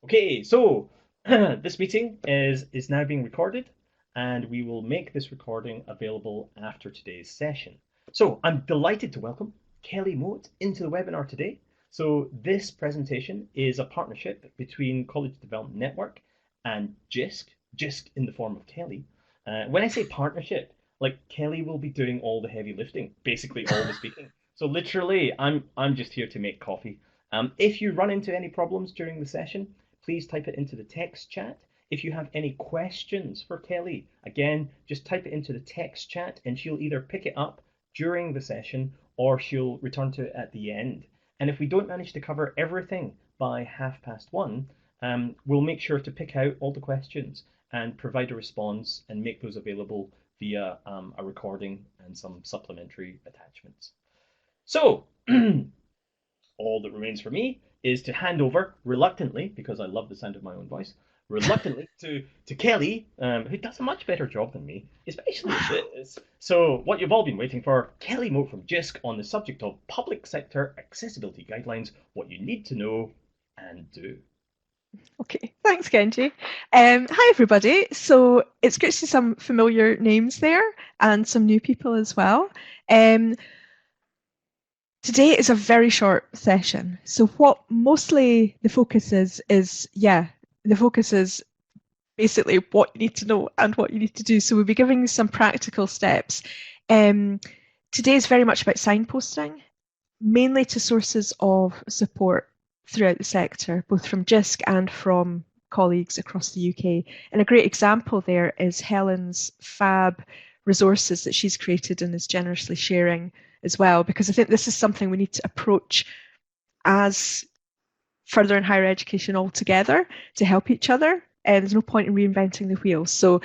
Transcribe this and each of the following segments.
Okay, so this meeting is now being recorded, and we will make this recording available after today's session. So I'm delighted to welcome Kelly Moat into the webinar today. So this presentation is a partnership between College Development Network and JISC in the form of Kelly. When I say partnership, like Kelly will be doing all the heavy lifting, basically all the speaking. So literally, I'm just here to make coffee. If you run into any problems during the session, please type it into the text chat. If you have any questions for Kelly, again, just type it into the text chat and she'll either pick it up during the session or she'll return to it at the end. And if we don't manage to cover everything by 1:30, we'll make sure to pick out all the questions and provide a response and make those available via a recording and some supplementary attachments. So, all that remains for me is to hand over reluctantly, because I love the sound of my own voice, reluctantly to Kelly, who does a much better job than me, especially in this. So, what you've all been waiting for, Kelly Moat from JISC on the subject of public sector accessibility guidelines, what you need to know and do. Okay, thanks, Genji. Hi, everybody. So it's great to see some familiar names there and some new people as well. Today is a very short session. So what mostly the focus is the focus is basically what you need to know and what you need to do. So we'll be giving you some practical steps. Today is very much about signposting, mainly to sources of support throughout the sector, both from JISC and from colleagues across the UK. And a great example there is Helen's fab resources that she's created and is generously sharing as well, because I think this is something we need to approach as further and higher education altogether to help each other. And there's no point in reinventing the wheel. So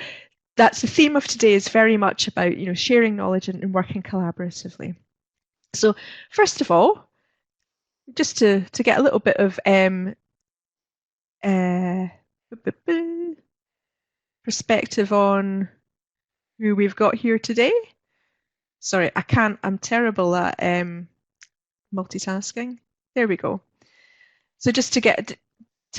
that's the theme of today, is very much about sharing knowledge and working collaboratively. So first of all, just to get a little bit of perspective on who we've got here today. Sorry, I'm terrible at multitasking. There we go. So just to get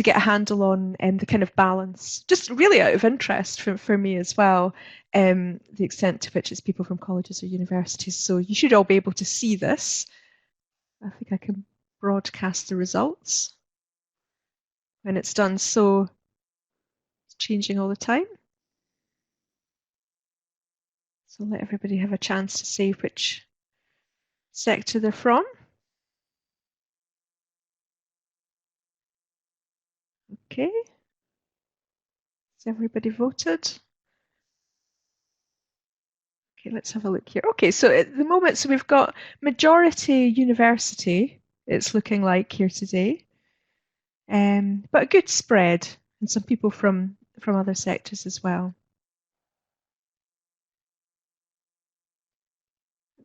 a handle on the kind of balance, just really out of interest for me as well, the extent to which it's people from colleges or universities. So you should all be able to see this. I think I can broadcast the results when it's done. So it's changing all the time. So let everybody have a chance to say which sector they're from. Okay. Has everybody voted? Okay, let's have a look here. Okay, so at the moment, so we've got majority university, it's looking like here today, but a good spread, and some people from other sectors as well.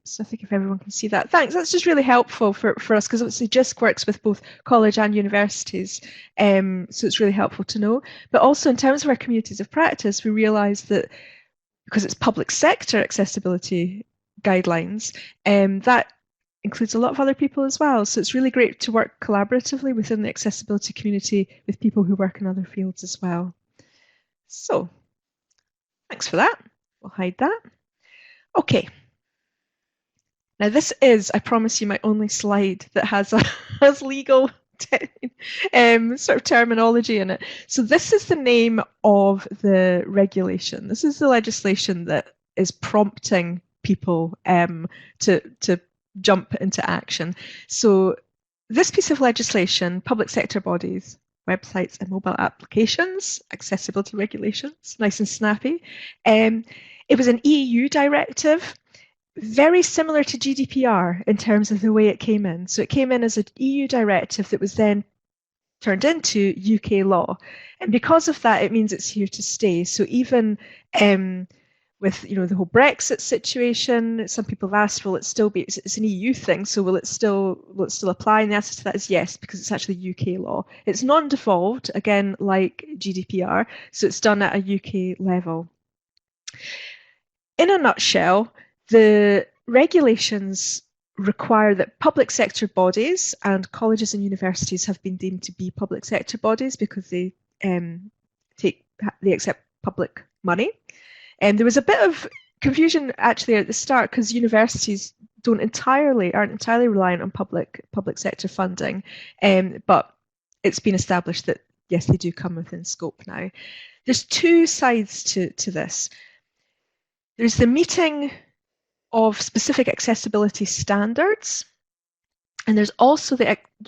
So I think if everyone can see that, thanks. That's just really helpful for us, because obviously JISC works with both college and universities, so it's really helpful to know. But also in terms of our communities of practice, we realise that because it's public sector accessibility guidelines, that includes a lot of other people as well. So it's really great to work collaboratively within the accessibility community with people who work in other fields as well. So thanks for that. We'll hide that. Okay. Now this is, I promise you, my only slide that has legal sort of terminology in it. So this is the name of the regulation. This is the legislation that is prompting people to jump into action. So this piece of legislation, public sector bodies, websites and mobile applications, accessibility regulations, nice and snappy. It was an EU directive, very similar to GDPR in terms of the way it came in. So it came in as an EU directive that was then turned into UK law. And because of that, it means it's here to stay. So even with the whole Brexit situation, some people have asked, will it still be, it's an EU thing, so will it still apply? And the answer to that is yes, because it's actually UK law. It's non-devolved, again, like GDPR, so it's done at a UK level. In a nutshell, the regulations require that public sector bodies, and colleges and universities have been deemed to be public sector bodies because um, they accept public money. And there was a bit of confusion actually at the start because universities aren't entirely reliant on public sector funding, but it's been established that yes, they do come within scope now. There's two sides to this. There's the meeting of specific accessibility standards, and there's also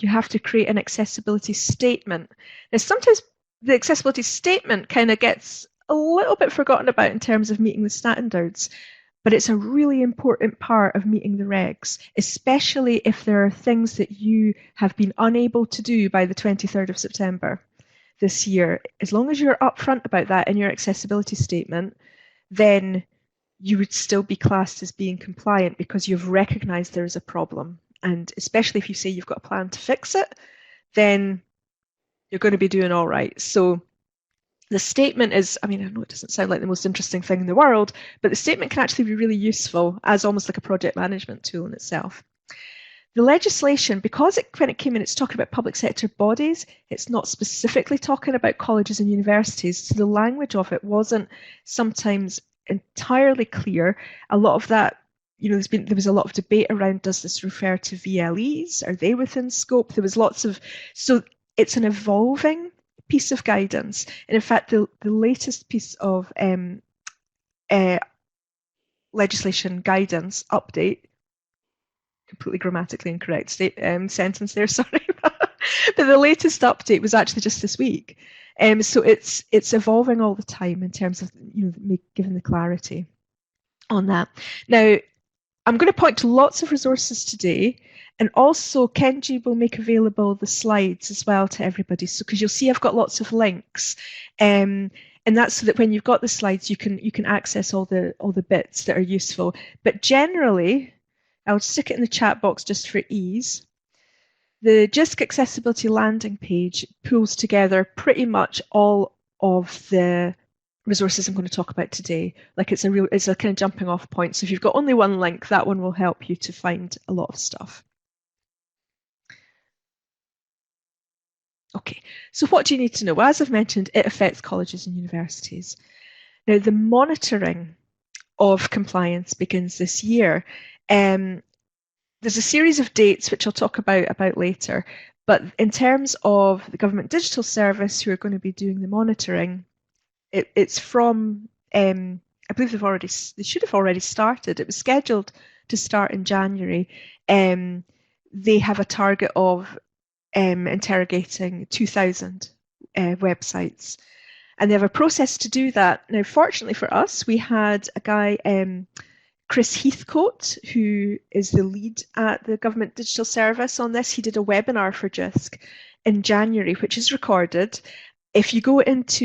you have to create an accessibility statement. Now, sometimes the accessibility statement kind of gets a little bit forgotten about in terms of meeting the standards, but it's a really important part of meeting the regs, especially if there are things that you have been unable to do by the 23rd of September this year. As long as you're upfront about that in your accessibility statement, then you would still be classed as being compliant because you've recognised there is a problem. And especially if you say you've got a plan to fix it, then you're going to be doing all right. So the statement is, I mean, I know it doesn't sound like the most interesting thing in the world, but the statement can actually be really useful as almost like a project management tool in itself. The legislation, because when it came in, it's talking about public sector bodies, it's not specifically talking about colleges and universities, so the language of it wasn't sometimes entirely clear. A lot of that, there was a lot of debate around, does this refer to VLEs? Are they within scope? There was so it's an evolving piece of guidance. And in fact, the latest piece of legislation guidance update, completely grammatically incorrect sentence there, sorry. But the latest update was actually just this week. So it's evolving all the time in terms of giving the clarity on that. Now, I'm going to point to lots of resources today, and also Kenji will make available the slides as well to everybody. So because you'll see I've got lots of links, and that's so that when you've got the slides, you can access all the bits that are useful. But generally, I'll stick it in the chat box just for ease. The JISC accessibility landing page pulls together pretty much all of the resources I'm going to talk about today. Like it's a kind of jumping off point. So if you've got only one link, that one will help you to find a lot of stuff. Okay, so what do you need to know? Well, as I've mentioned, it affects colleges and universities. Now, the monitoring of compliance begins this year. There's a series of dates which I'll talk about later, but in terms of the Government Digital Service who are going to be doing the monitoring, it's from, I believe they should have already started. It was scheduled to start in January. They have a target of interrogating 2,000 websites, and they have a process to do that. Now, fortunately for us, we had a guy, Chris Heathcote, who is the lead at the Government Digital Service on this. He did a webinar for JISC in January, which is recorded. If you go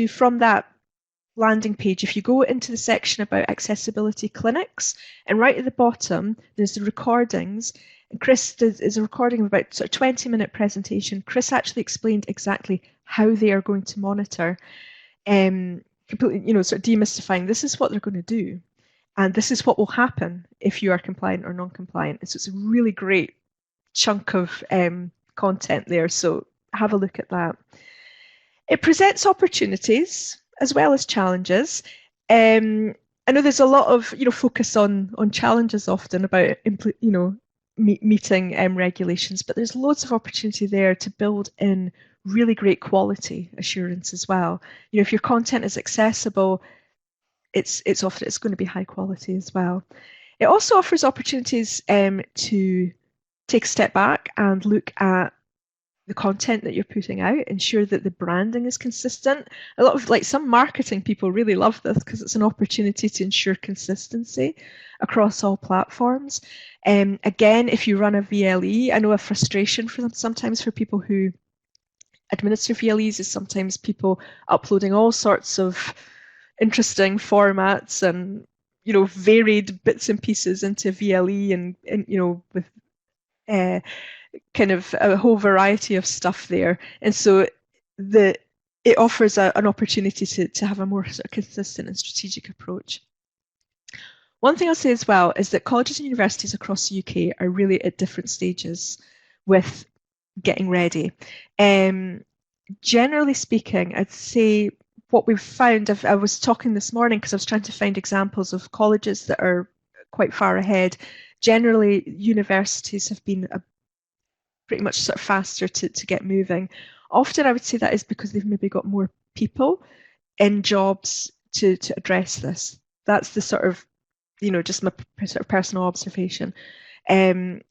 from that landing page, if you go into the section about accessibility clinics, and right at the bottom, there's the recordings. And Chris is a recording of about sort of 20-minute presentation. Chris actually explained exactly how they are going to monitor, completely, sort of demystifying, this is what they're going to do. And this is what will happen if you are compliant or non-compliant. So it's a really great chunk of content there. So have a look at that. It presents opportunities as well as challenges. I know there's a lot of focus on challenges often about meeting regulations, but there's loads of opportunity there to build in really great quality assurance as well. If your content is accessible, it's going to be high quality as well. It also offers opportunities to take a step back and look at the content that you're putting out, ensure that the branding is consistent. A lot of some marketing people really love this because it's an opportunity to ensure consistency across all platforms. Again, if you run a VLE, I know a frustration for them sometimes for people who administer VLEs is sometimes people uploading all sorts of interesting formats and varied bits and pieces into VLE and with kind of a whole variety of stuff there. And so it offers an opportunity to have a more sort of consistent and strategic approach. One thing I'll say as well is that colleges and universities across the UK are really at different stages with getting ready. Um, Generally speaking, I'd say what we've found, I was talking this morning because I was trying to find examples of colleges that are quite far ahead. Generally, universities have been pretty much sort of faster to get moving. Often I would say that is because they've maybe got more people in jobs to address this. That's the sort of, just my sort of personal observation. Um,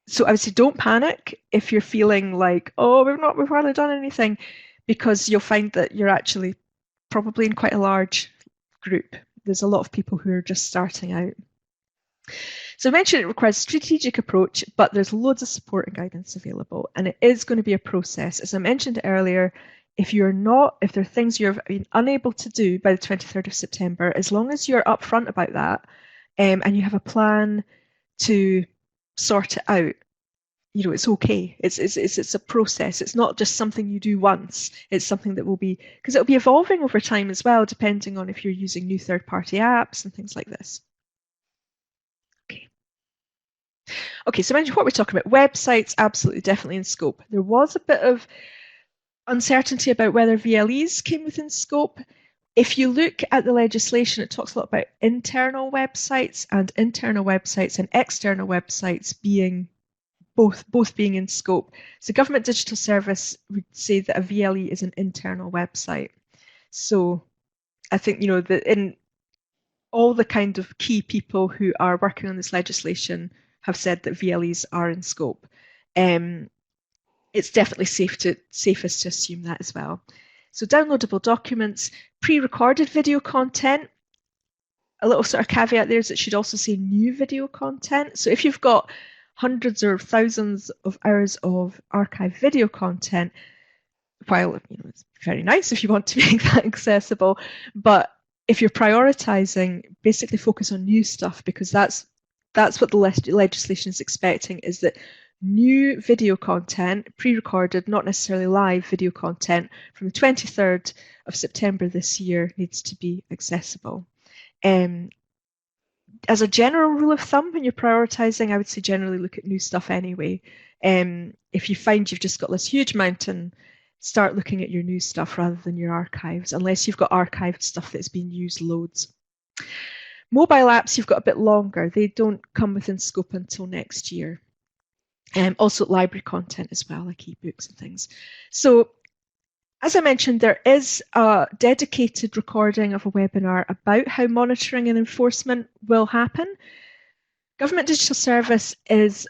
so I would say don't panic if you're feeling like, oh, we've hardly done anything, because you'll find that you're actually probably in quite a large group. There's a lot of people who are just starting out. So I mentioned it requires a strategic approach, but there's loads of support and guidance available, and it is going to be a process. As I mentioned earlier, if there are things you've been unable to do by the 23rd of September, as long as you're upfront about that, and you have a plan to sort it out, it's okay. It's a process. It's not just something you do once. It's something that will be, because it'll be evolving over time as well, depending on if you're using new third-party apps and things like this. Okay. Okay, so mention what we're talking about. Websites, absolutely, definitely in scope. There was a bit of uncertainty about whether VLEs came within scope. If you look at the legislation, it talks a lot about internal websites and external websites being both being in scope. So Government Digital Service would say that a VLE is an internal website. So I think, that in all the kind of key people who are working on this legislation have said that VLEs are in scope. It's definitely safest to assume that as well. So downloadable documents, pre-recorded video content. A little sort of caveat there is it should also say new video content. So if you've got hundreds or thousands of hours of archived video content, while it's very nice if you want to make that accessible, but if you're prioritizing, basically focus on new stuff, because that's what the legislation is expecting, is that new video content, pre-recorded, not necessarily live video content, from the 23rd of September this year needs to be accessible. As a general rule of thumb, when you're prioritizing, I would say generally look at new stuff anyway. If you find you've just got this huge mountain, start looking at your new stuff rather than your archives, unless you've got archived stuff that's been used loads. Mobile apps, you've got a bit longer. They don't come within scope until next year. Also library content as well, like ebooks and things. So as I mentioned, there is a dedicated recording of a webinar about how monitoring and enforcement will happen. Government Digital Service is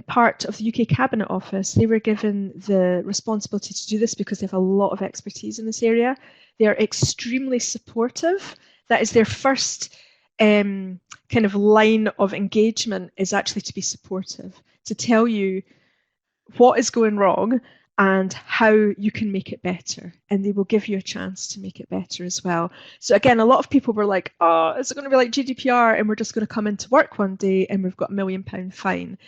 part of the UK Cabinet Office. They were given the responsibility to do this because they have a lot of expertise in this area. They are extremely supportive. That is their first kind of line of engagement, is actually to be supportive, to tell you what is going wrong and how you can make it better, and they will give you a chance to make it better as well. So again, a lot of people were like, oh, is it going to be like GDPR and we're just going to come into work one day and we've got a £1 million fine?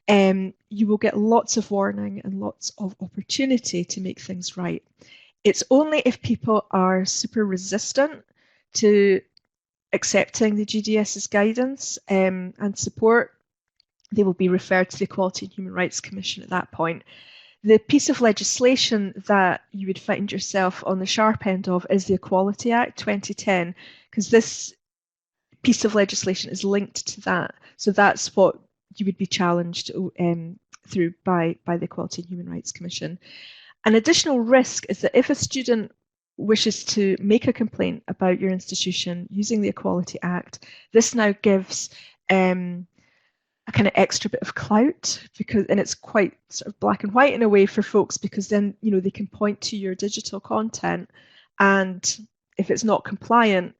You will get lots of warning and lots of opportunity to make things right. It's only if people are super resistant to accepting the GDS's guidance and support, they will be referred to the Equality and Human Rights Commission at that point. The piece of legislation that you would find yourself on the sharp end of is the Equality Act 2010, because this piece of legislation is linked to that. So that's what you would be challenged through by the Equality and Human Rights Commission. An additional risk is that if a student wishes to make a complaint about your institution using the Equality Act, this now gives a kind of extra bit of clout, and it's quite sort of black and white in a way for folks, because then they can point to your digital content, and if it's not compliant,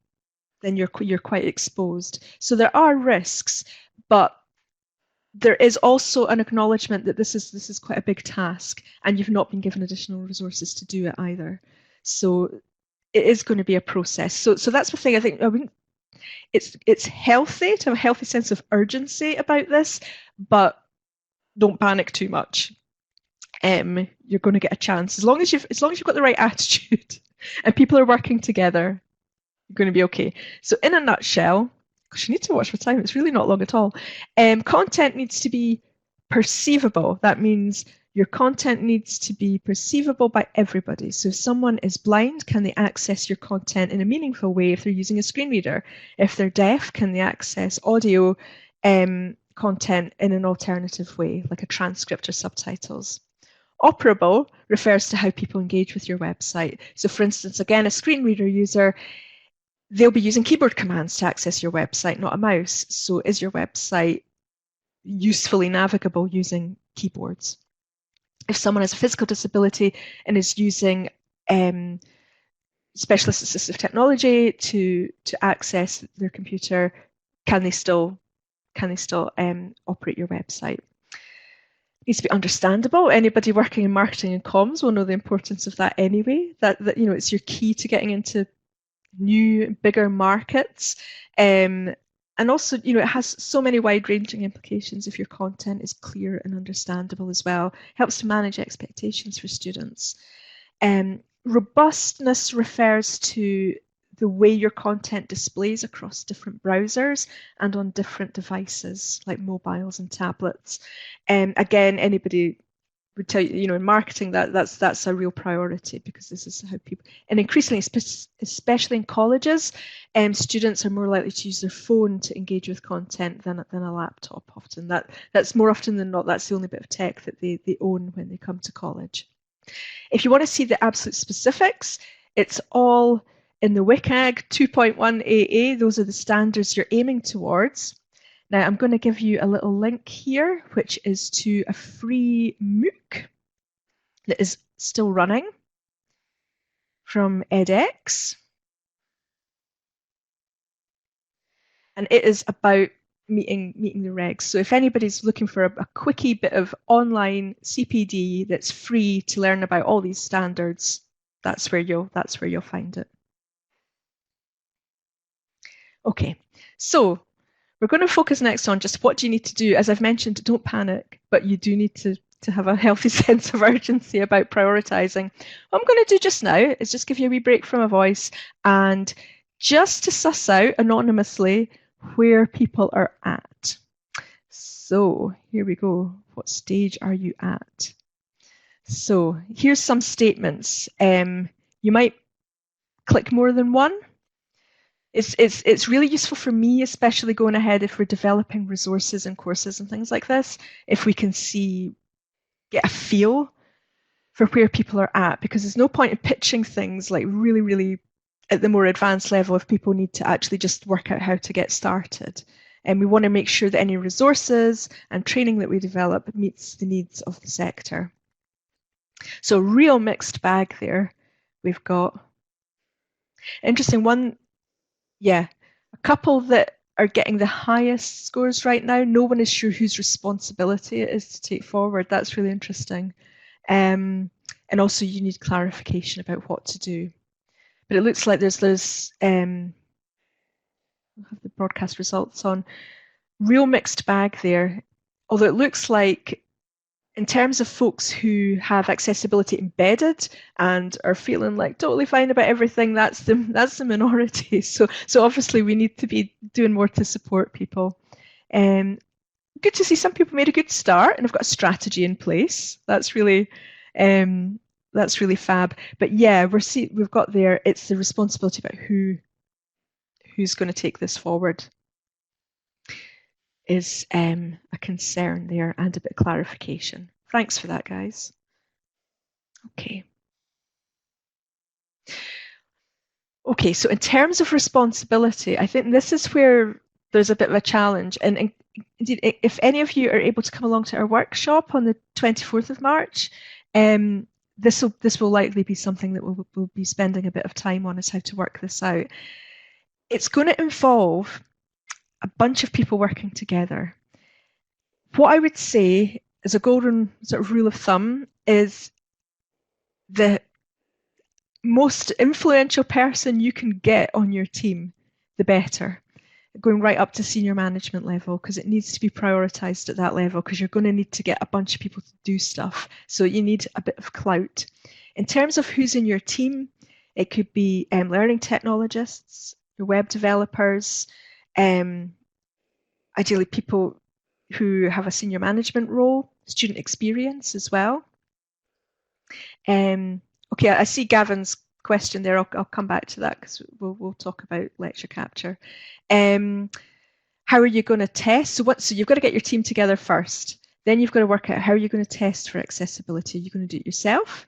then you're quite exposed. So there are risks, but there is also an acknowledgement that this is quite a big task, and you've not been given additional resources to do it either. So it is going to be a process. So that's the thing. I think it's healthy to have a healthy sense of urgency about this, but don't panic too much. You're going to get a chance as long as you've got the right attitude and people are working together. You're going to be okay. So in a nutshell, gosh, you need to watch my time. It's really not long at all. Content needs to be perceivable. That means your content needs to be perceivable by everybody. So if someone is blind, can they access your content in a meaningful way if they're using a screen reader? If they're deaf, can they access audio content in an alternative way, like a transcript or subtitles? Operable refers to how people engage with your website. So for instance, again, a screen reader user, they'll be using keyboard commands to access your website, not a mouse. So is your website usefully navigable using keyboards? If someone has a physical disability and is using specialist assistive technology to access their computer, can they still operate your website? It needs to be understandable. Anybody working in marketing and comms will know the importance of that anyway. That it's your key to getting into new, bigger markets. And also, it has so many wide-ranging implications if your content is clear and understandable as well. Helps to manage expectations for students. Robustness refers to the way your content displays across different browsers and on different devices like mobiles and tablets. Again, anybody would tell you, in marketing that's a real priority, because this is how people, and increasingly, especially in colleges, students are more likely to use their phone to engage with content than a laptop. Often that's more often than not, that's the only bit of tech that they own when they come to college. If you want to see the absolute specifics, it's all in the WCAG 2.1 AA. Those are the standards you're aiming towards. Now, I'm going to give you a little link here, which is to a free MOOC that is still running from edX. And it is about meeting the regs. So if anybody's looking for a quickie bit of online CPD that's free to learn about all these standards, that's where you'll find it. Okay, so we're going to focus next on just what do you need to do. As I've mentioned, don't panic, but you do need to have a healthy sense of urgency about prioritizing. What I'm going to do just now is just give you a wee break from my voice and just to suss out anonymously where people are at. So here we go. What stage are you at? So here's some statements. You might click more than one. It's really useful for me, especially going ahead if we're developing resources and courses and things like this, if we can get a feel for where people are at, because there's no point in pitching things like really, really at the more advanced level if people need to actually just work out how to get started. And we want to make sure that any resources and training that we develop meets the needs of the sector. So real mixed bag there. We've got interesting one. Yeah, a couple that are getting the highest scores right now. No one is sure whose responsibility it is to take forward. That's really interesting. And also you need clarification about what to do. But it looks like there's I'll have the broadcast results on. Real mixed bag there. Although it looks like in terms of folks who have accessibility embedded and are feeling like totally fine about everything, that's the minority. So obviously we need to be doing more to support people. Good to see some people made a good start and have got a strategy in place. That's really fab. But yeah, we've got there. It's the responsibility about who's going to take this forward is a concern there, and a bit of clarification. Thanks for that, guys. Okay. Okay, so in terms of responsibility, I think this is where there's a bit of a challenge. And indeed, if any of you are able to come along to our workshop on the 24th of March, this will likely be something that we'll be spending a bit of time on, is how to work this out. It's going to involve a bunch of people working together. What I would say as a golden sort of rule of thumb is the most influential person you can get on your team, the better. Going right up to senior management level, because it needs to be prioritized at that level, because you're going to need to get a bunch of people to do stuff. So you need a bit of clout. In terms of who's in your team, it could be learning technologists, your web developers, Ideally, people who have a senior management role, student experience as well. Okay, I see Gavin's question there. I'll come back to that because we'll talk about lecture capture. How are you going to test? So you've got to get your team together first. Then you've got to work out how are you going to test for accessibility. Are you going to do it yourself?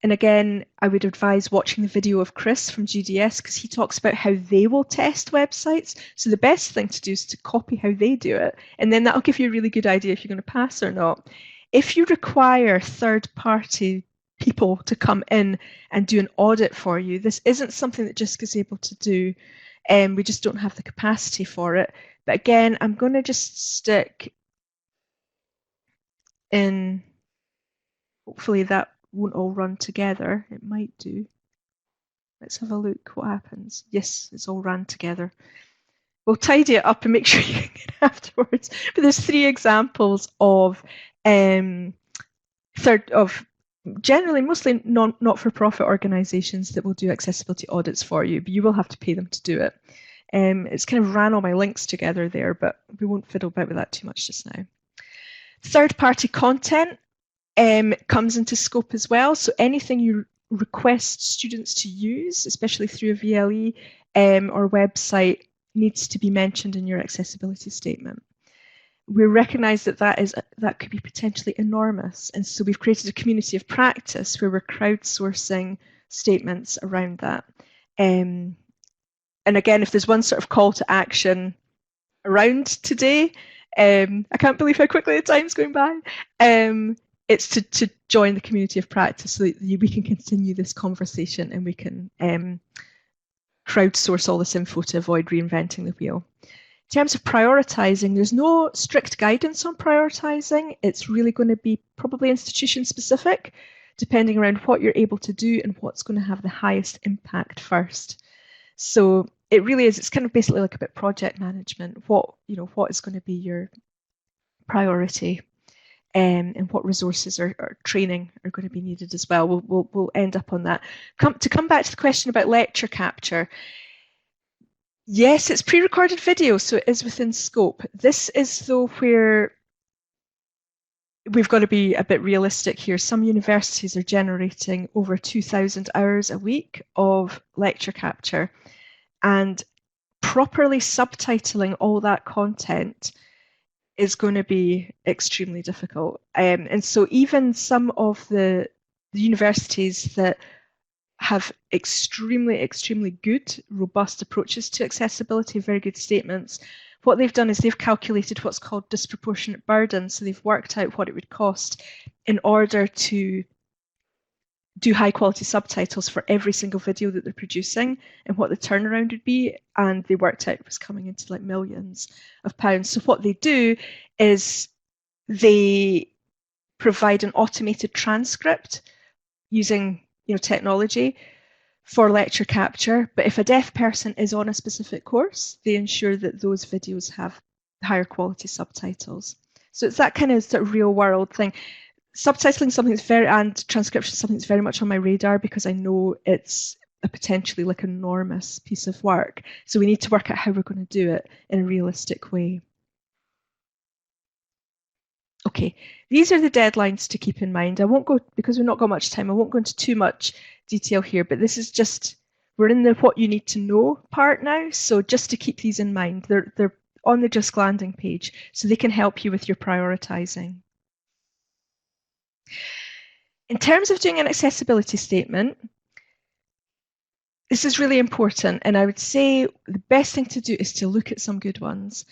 And again, I would advise watching the video of Chris from GDS because he talks about how they will test websites. So the best thing to do is to copy how they do it. And then that'll give you a really good idea if you're going to pass or not. If you require third-party people to come in and do an audit for you, this isn't something that Jessica's able to do. We just don't have the capacity for it. But again, I'm going to just stick in, hopefully that won't all run together. It might do. Let's have a look what happens. Yes, it's all run together. We'll tidy it up and make sure you can get it afterwards. But there's 3 examples of generally mostly not-for-profit organisations that will do accessibility audits for you, but you will have to pay them to do it. It's kind of ran all my links together there, but we won't fiddle about with that too much just now. Third-party content comes into scope as well. So anything you request students to use, especially through a VLE or website, needs to be mentioned in your accessibility statement. We recognise that could be potentially enormous, and so we've created a community of practice where we're crowdsourcing statements around that. And again, if there's one sort of call to action around today, I can't believe how quickly the time's going by. It's to join the community of practice so that we can continue this conversation and we can crowdsource all this info to avoid reinventing the wheel. In terms of prioritising, there's no strict guidance on prioritising. It's really going to be probably institution specific, depending around what you're able to do and what's going to have the highest impact first. So it really is, it's kind of basically like a bit project management. What is going to be your priority, and what resources or training are going to be needed as well. We'll end up on that. To come back to the question about lecture capture, yes, it's pre-recorded video, so it is within scope. This is though where we've got to be a bit realistic here. Some universities are generating over 2,000 hours a week of lecture capture, and properly subtitling all that content is going to be extremely difficult. And so even some of the universities that have extremely good, robust approaches to accessibility, very good statements, what they've done is they've calculated what's called disproportionate burden. So they've worked out what it would cost in order to do high quality subtitles for every single video that they're producing and what the turnaround would be, and they worked out it was coming into like millions of pounds. So what they do is they provide an automated transcript using technology for lecture capture, but if a deaf person is on a specific course, they ensure that those videos have higher quality subtitles. So it's that kind of sort of real world thing. Subtitling something that's and transcription something that's very much on my radar because I know it's a potentially like enormous piece of work. So we need to work out how we're going to do it in a realistic way. Okay, these are the deadlines to keep in mind. I won't go, because we've not got much time, I won't go into too much detail here, but this is just, we're in the what you need to know part now. So just to keep these in mind, they're on the Just landing page, so they can help you with your prioritizing. In terms of doing an accessibility statement, this is really important, and I would say the best thing to do is to look at some good ones.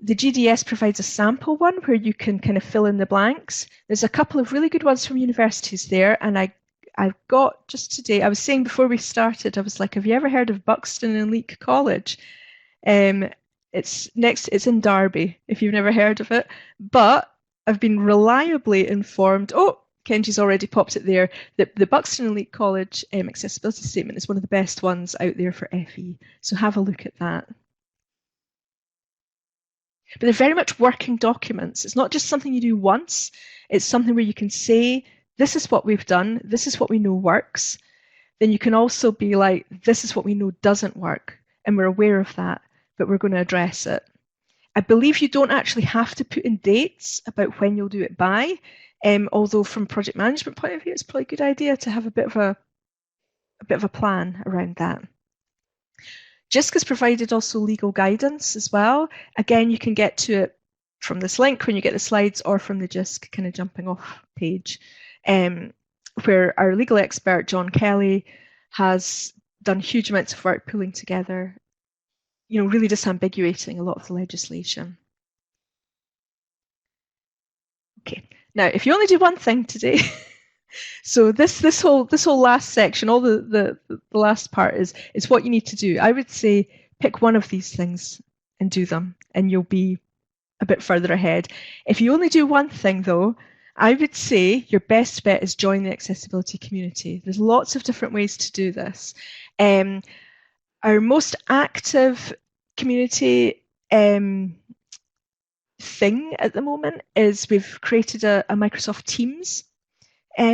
The GDS provides a sample one where you can kind of fill in the blanks. There's a couple of really good ones from universities there, and I've got just today, I was saying before we started, I was like, have you ever heard of Buxton and Leek College? It's in Derby, if you've never heard of it, but I've been reliably informed, oh, Kenji's already popped it there, that the Buxton and Leek College accessibility statement is one of the best ones out there for FE, so have a look at that. But they're very much working documents. It's not just something you do once, it's something where you can say, this is what we've done, this is what we know works. Then you can also be like, this is what we know doesn't work, and we're aware of that. but we're going to address it. I believe you don't actually have to put in dates about when you'll do it by, although from a project management point of view, it's probably a good idea to have a bit of a plan around that. JISC has provided also legal guidance as well. Again, you can get to it from this link when you get the slides, or from the JISC kind of jumping off page, where our legal expert, John Kelly, has done huge amounts of work pulling together, really disambiguating a lot of the legislation. Okay, now if you only do one thing today, so this whole last section, all the last part is what you need to do. I would say pick one of these things and do them, and you'll be a bit further ahead. If you only do one thing though, I would say your best bet is join the accessibility community. There's lots of different ways to do this. Our most active community thing at the moment is we've created a Microsoft Teams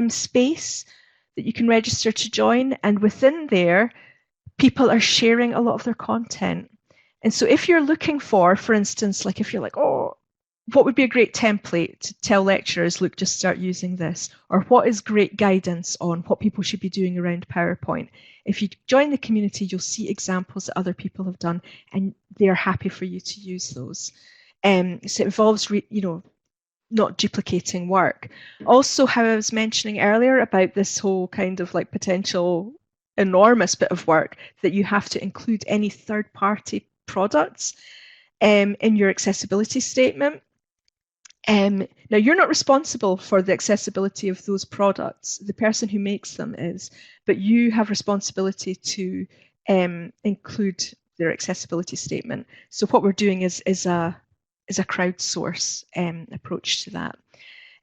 space that you can register to join, and within there people are sharing a lot of their content. And so if you're looking for instance, like if you're like, oh, what would be a great template to tell lecturers, look, just start using this, or what is great guidance on what people should be doing around PowerPoint, if you join the community, you'll see examples that other people have done, and they're happy for you to use those. So it involves, not duplicating work. Also, how I was mentioning earlier about this whole kind of like potential enormous bit of work that you have to include any third-party products in your accessibility statement. Now, you're not responsible for the accessibility of those products. The person who makes them is, but you have responsibility to include their accessibility statement. So what we're doing is a crowdsource approach to that.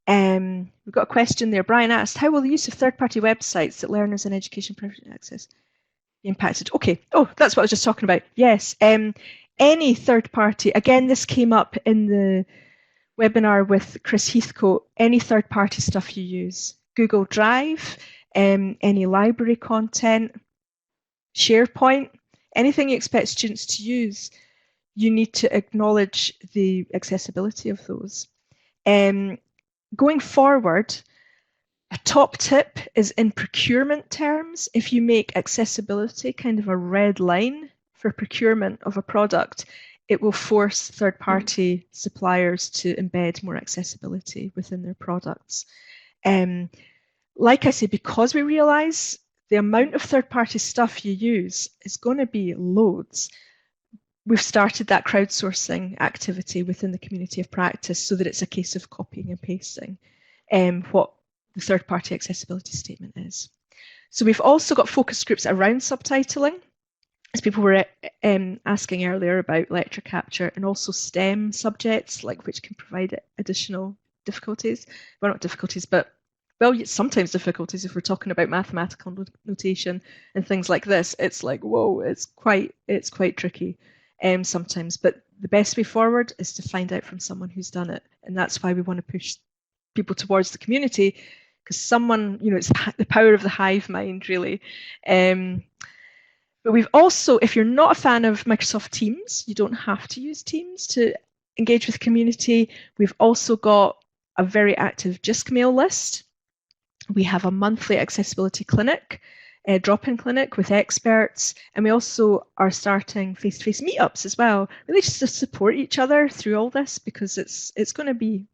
We've got a question there. Brian asked, how will the use of third-party websites that learners and education professionals access be impacted? Okay. Oh, that's what I was just talking about. Yes. Any third-party, again, this came up in the webinar with Chris Heathcote, any third-party stuff you use. Google Drive, any library content, SharePoint, anything you expect students to use, you need to acknowledge the accessibility of those. Going forward, a top tip is in procurement terms, if you make accessibility kind of a red line for procurement of a product, it will force third-party suppliers to embed more accessibility within their products. Like I say, because we realise the amount of third-party stuff you use is going to be loads, we've started that crowdsourcing activity within the community of practice so that it's a case of copying and pasting what the third-party accessibility statement is. So we've also got focus groups around subtitling, as people were asking earlier about lecture capture, and also STEM subjects, which can provide additional difficulties. Well, not difficulties, but sometimes difficulties if we're talking about mathematical notation and things like this. It's like, whoa, it's quite tricky sometimes. But the best way forward is to find out from someone who's done it, and that's why we want to push people towards the community, because someone, it's the power of the hive mind, really. But we've also, if you're not a fan of Microsoft Teams, you don't have to use Teams to engage with the community. We've also got a very active JISC mail list. We have a monthly accessibility clinic, a drop-in clinic with experts, and we also are starting face-to-face meetups as well, really just to support each other through all this, because it's going to be,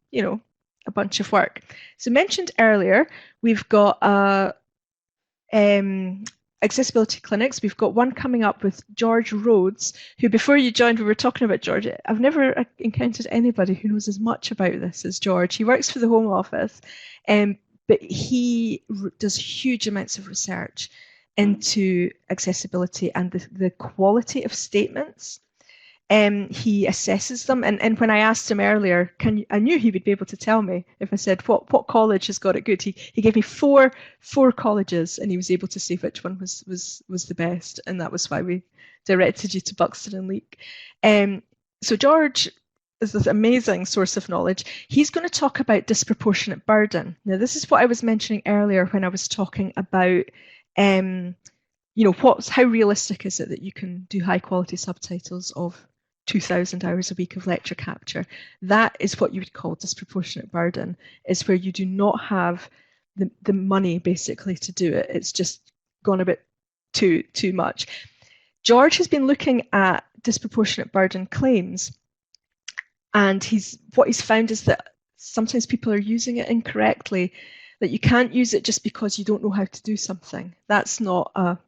a bunch of work. So mentioned earlier, we've got accessibility clinics. We've got one coming up with George Rhodes, who, before you joined, we were talking about George. I've never encountered anybody who knows as much about this as George. He works for the Home Office, but he does huge amounts of research into accessibility and the quality of statements. He assesses them, and when I asked him earlier, I knew he would be able to tell me if I said what college has got it good. He gave me four colleges, and he was able to say which one was the best, and that was why we directed you to Buxton and Leek. So George is this amazing source of knowledge. He's going to talk about disproportionate burden. Now, this is what I was mentioning earlier when I was talking about how realistic is it that you can do high quality subtitles of 2,000 hours a week of lecture capture. That is what you would call disproportionate burden, is where you do not have the money basically to do it. It's just gone a bit too much. George has been looking at disproportionate burden claims, and what he's found is that sometimes people are using it incorrectly, that you can't use it just because you don't know how to do something. That's not a,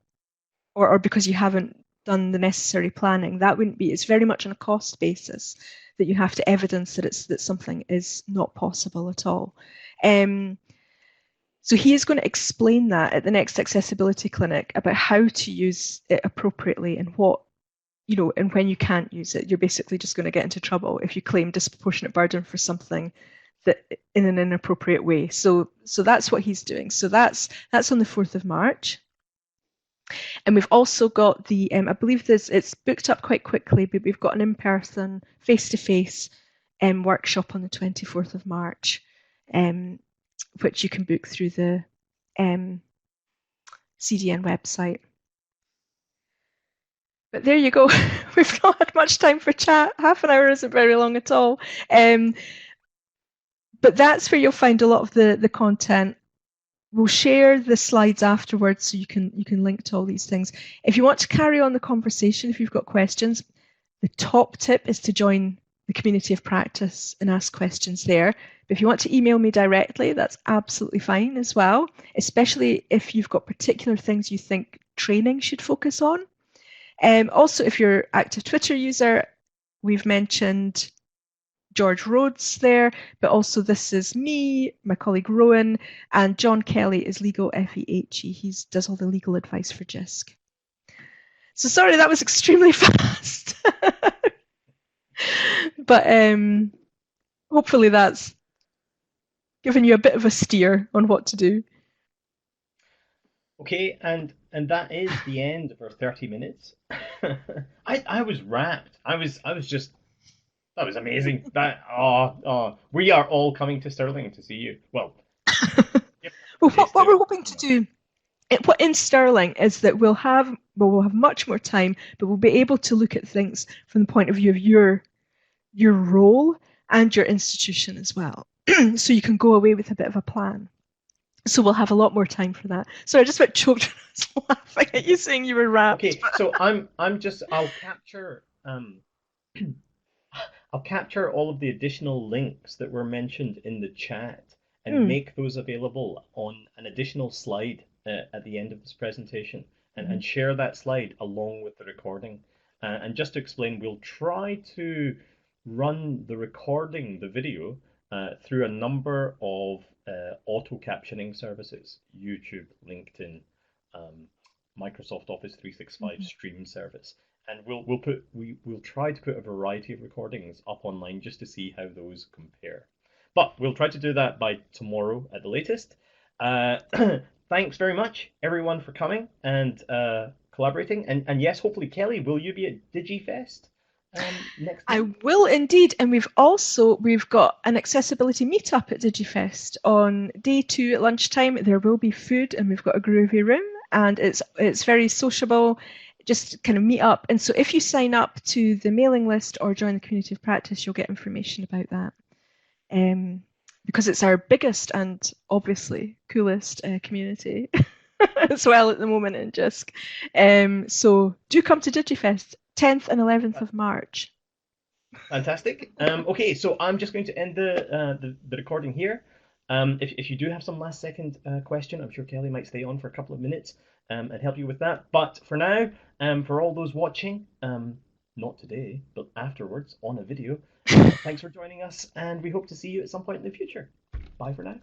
or because you haven't done the necessary planning. That wouldn't be. It's very much on a cost basis that you have to evidence that something is not possible at all. So he is going to explain that at the next accessibility clinic about how to use it appropriately and what, and when you can't use it. You're basically just going to get into trouble if you claim disproportionate burden for something that in an inappropriate way. So that's what he's doing. So that's on the 4th of March. And we've also got the, I believe it's booked up quite quickly, but we've got an in-person, face-to-face workshop on the 24th of March, which you can book through the CDN website. But there you go. We've not had much time for chat. Half an hour isn't very long at all. But that's where you'll find a lot of the content. We'll share the slides afterwards so you can link to all these things. If you want to carry on the conversation, if you've got questions, the top tip is to join the community of practice and ask questions there. But if you want to email me directly, that's absolutely fine as well, especially if you've got particular things you think training should focus on. Also, if you're an active Twitter user, we've mentioned George Rhodes there, but also this is me, my colleague Rowan, and John Kelly is Legal FEHE. He does all the legal advice for JISC. So sorry, that was extremely fast. But hopefully that's given you a bit of a steer on what to do. Okay, and that is the end of our 30 minutes. I was rapt. I was just that was amazing. We are all coming to Stirling to see you. Well, well, what we're hoping to do in Stirling is that we'll have much more time, but we'll be able to look at things from the point of view of your role and your institution as well. So you can go away with a bit of a plan. So we'll have a lot more time for that. So I just about choked laughing at you saying you were rapt. Okay, so I'll capture I'll capture all of the additional links that were mentioned in the chat and make those available on an additional slide at the end of this presentation and share that slide along with the recording. And just to explain, we'll try to run the recording, the video, through a number of auto captioning services: YouTube, LinkedIn, Microsoft Office 365 stream service. And we'll try to put a variety of recordings up online just to see how those compare. But we'll try to do that by tomorrow at the latest. Thanks very much, everyone, for coming and collaborating. And yes, hopefully, Kelly, will you be at DigiFest next month? I will indeed. And we've got an accessibility meetup at DigiFest on day 2 at lunchtime. There will be food, and we've got a groovy room, and it's very sociable. Just kind of meet up. And so if you sign up to the mailing list or join the community of practice, you'll get information about that. Because it's our biggest and obviously coolest community as well at the moment in JISC. So do come to DigiFest, 10th and 11th of March. Fantastic. Okay, so I'm just going to end the recording here. If you do have some last second question, I'm sure Kelly might stay on for a couple of minutes and help you with that. But for now, for all those watching, not today, but afterwards on a video, thanks for joining us, and we hope to see you at some point in the future. Bye for now.